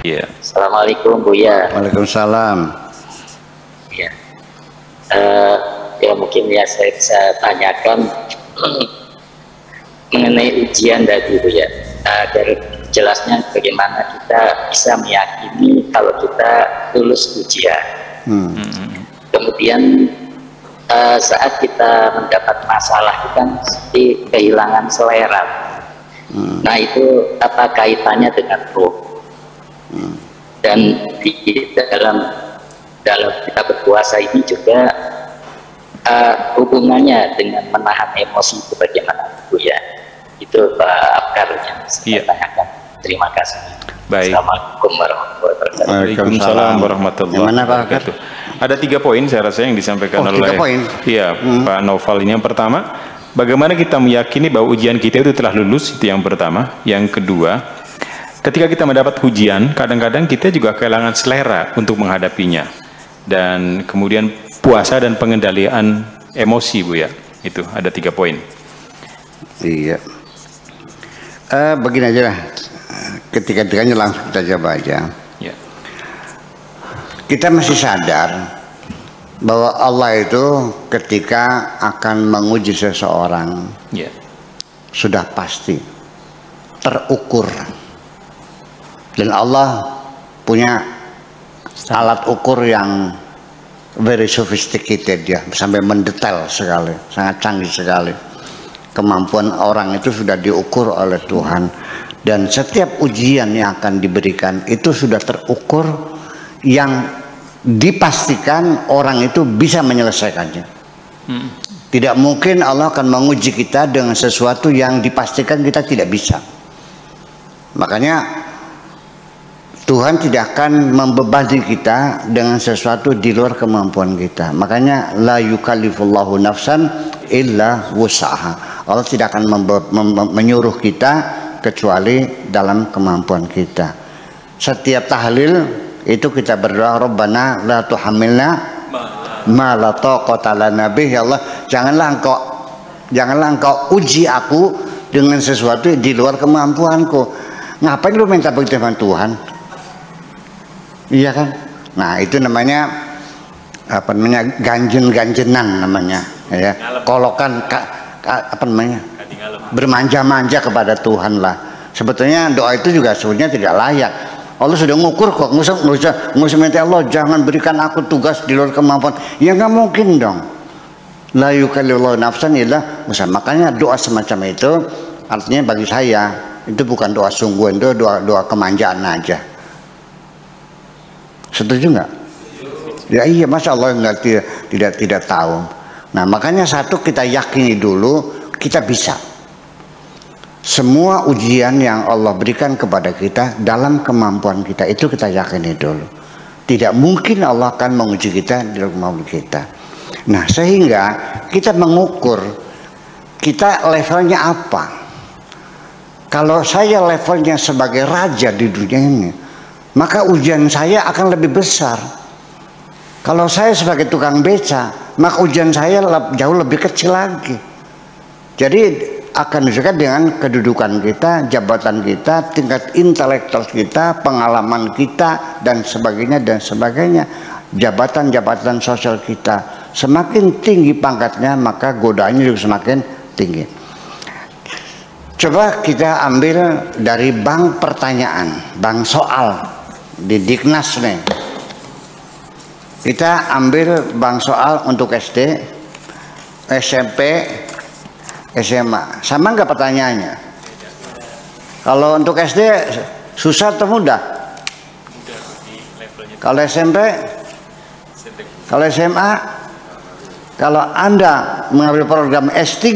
Iya. Assalamualaikum Buya. Waalaikumsalam. Ya. Ya mungkin ya saya bisa tanyakan mengenai ujian tadi Buya. Dari jelasnya bagaimana kita bisa meyakini kalau kita lulus ujian. Kemudian saat kita mendapat masalah itu kan seperti kehilangan selera. Nah itu apa kaitannya dengan ruh? Dan di dalam kita berpuasa ini juga hubungannya dengan menahan emosi itu bagaimana Bu ya? Itu Pak Afkar yang saya tanyakan. Terima kasih. Baik. Assalamualaikum warahmatullahi wabarakatuh. Waalaikumsalam warahmatullahi wabarakatuh. Ada 3 poin saya rasa yang disampaikan oleh Pak Noval ini. Yang pertama, bagaimana kita meyakini bahwa ujian kita itu telah lulus, itu yang pertama. Yang kedua, ketika kita mendapat ujian, kadang-kadang kita juga kehilangan selera untuk menghadapinya. Dan kemudian puasa dan pengendalian emosi Bu ya. Itu ada 3 poin. Iya. Begini aja lah. Ketika-tikanya langsung kita jawab aja. Ya. Kita masih sadar bahwa Allah itu ketika akan menguji seseorang sudah pasti terukur, dan Allah punya alat ukur yang very sophisticated ya, sampai mendetail sekali, sangat canggih sekali. Kemampuan orang itu sudah diukur oleh Tuhan, dan setiap ujian yang akan diberikan itu sudah terukur, yang dipastikan orang itu bisa menyelesaikannya. Tidak mungkin Allah akan menguji kita dengan sesuatu yang dipastikan kita tidak bisa. Makanya Tuhan tidak akan membebani kita dengan sesuatu di luar kemampuan kita. Makanya la yukallifullahu nafsan illa wus'aha. Allah tidak akan menyuruh kita kecuali dalam kemampuan kita. Setiap tahlil itu kita berdoa, Rabbana la tuhammilna ma la taqata lana bih. Ya Allah, janganlah engkau uji aku dengan sesuatu di luar kemampuanku. Ngapain lu minta begitu dengan Tuhan? Iya kan? Nah, itu namanya apa namanya? Ganjen-ganjenan namanya, ya. Kolokan apa namanya? Bermanja-manja kepada Tuhan lah. Sebetulnya doa itu juga sebetulnya tidak layak. Allah sudah ngukur kok, nggak usah minta Allah jangan berikan aku tugas di luar kemampuan. Ya nggak mungkin dong. La yukallifullahu nafsan illa wus'aha. Makanya doa semacam itu artinya bagi saya itu bukan doa sungguhan, itu doa kemanjaan aja. Setuju nggak? Ya iya, masa Allah tidak tahu. Nah makanya satu, kita yakini dulu kita bisa. Semua ujian yang Allah berikan kepada kita dalam kemampuan kita itu kita yakini dulu. Tidak mungkin Allah akan menguji kita di dalam kemampuan kita. Nah sehingga kita mengukur kita levelnya apa. Kalau saya levelnya sebagai raja di dunia ini, maka ujian saya akan lebih besar. Kalau saya sebagai tukang beca, maka ujian saya jauh lebih kecil lagi. Jadi akan disesuaikan dengan kedudukan kita, jabatan kita, tingkat intelektual kita, pengalaman kita, dan sebagainya dan sebagainya. Jabatan-jabatan sosial kita semakin tinggi pangkatnya, maka godaannya juga semakin tinggi. Coba kita ambil dari bank pertanyaan, bank soal di Diknas nih. Kita ambil bank soal untuk SD, SMP, SMA. Sama nggak pertanyaannya? Kalau untuk SD susah atau mudah? Kalau SMP? Kalau SMA? Kalau Anda mengambil program S3,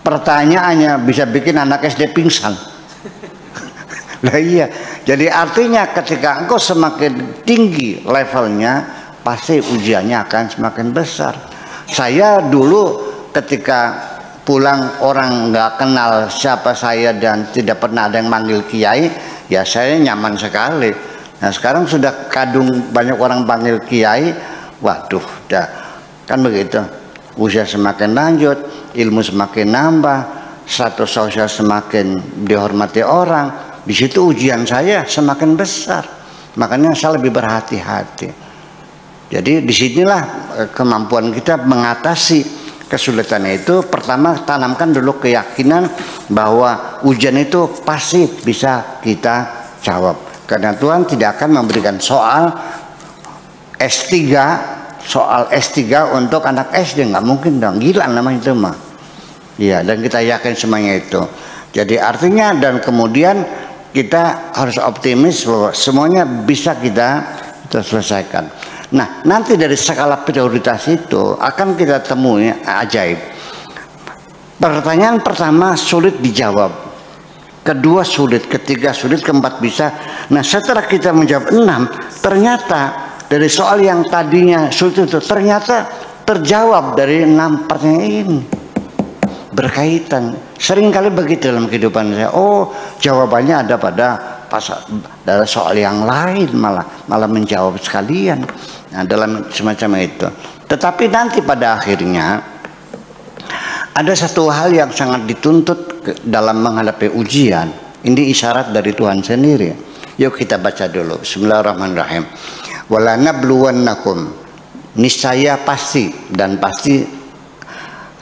pertanyaannya bisa bikin anak SD pingsan. Nah iya, jadi artinya ketika engkau semakin tinggi levelnya, pasti ujiannya akan semakin besar. Saya dulu ketika pulang orang nggak kenal siapa saya dan tidak pernah ada yang manggil kiai, ya saya nyaman sekali. Nah sekarang sudah kadung banyak orang panggil kiai, waduh, dah kan begitu. Usia semakin lanjut, ilmu semakin nambah, status sosial semakin dihormati orang. di situ ujian saya semakin besar. Makanya saya lebih berhati-hati. Jadi disinilah kemampuan kita mengatasi kesulitan itu. Pertama, tanamkan dulu keyakinan bahwa ujian itu pasti bisa kita jawab. Karena Tuhan tidak akan memberikan soal S3 untuk anak SD, nggak mungkin dong, gila namanya itu mah. Iya, dan kita yakin semuanya itu. Jadi artinya, dan kemudian kita harus optimis bahwa semuanya bisa kita selesaikan. Nah, nanti dari skala prioritas itu akan kita temui ajaib. Pertanyaan pertama sulit dijawab, kedua sulit, ketiga sulit, keempat bisa. Nah, setelah kita menjawab 6, ternyata dari soal yang tadinya sulit itu ternyata terjawab dari 6 pertanyaan ini. Berkaitan. Seringkali begitu dalam kehidupan saya. Oh, jawabannya ada pada soal yang lain, malah menjawab sekalian. Nah, dalam semacam itu. Tetapi nanti pada akhirnya ada satu hal yang sangat dituntut dalam menghadapi ujian. Ini isyarat dari Tuhan sendiri. Yuk kita baca dulu. Bismillahirrahmanirrahim. Wala nabluwannakum, niscaya pasti dan pasti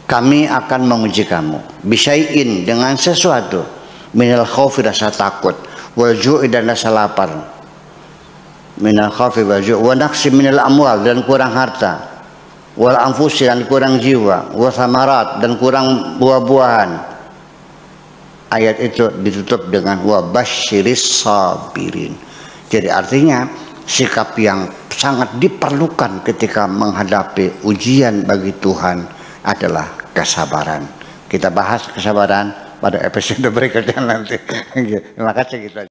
kami akan menguji kamu, bisyai'in, dengan sesuatu, minal khaufi, rasa takut, wal ju'i, dan rasa lapar, minal khaufi wal ju'i, wa naqsi minal amwal, dan kurang harta, wal anfusi, dan kurang jiwa, wa thamarat, dan kurang buah-buahan. Ayat itu ditutup dengan wa basyiris sabirin. Jadi artinya sikap yang sangat diperlukan ketika menghadapi ujian bagi Tuhan adalah kesabaran. Kita bahas kesabaran pada episode berikutnya nanti. Terima kasih kita.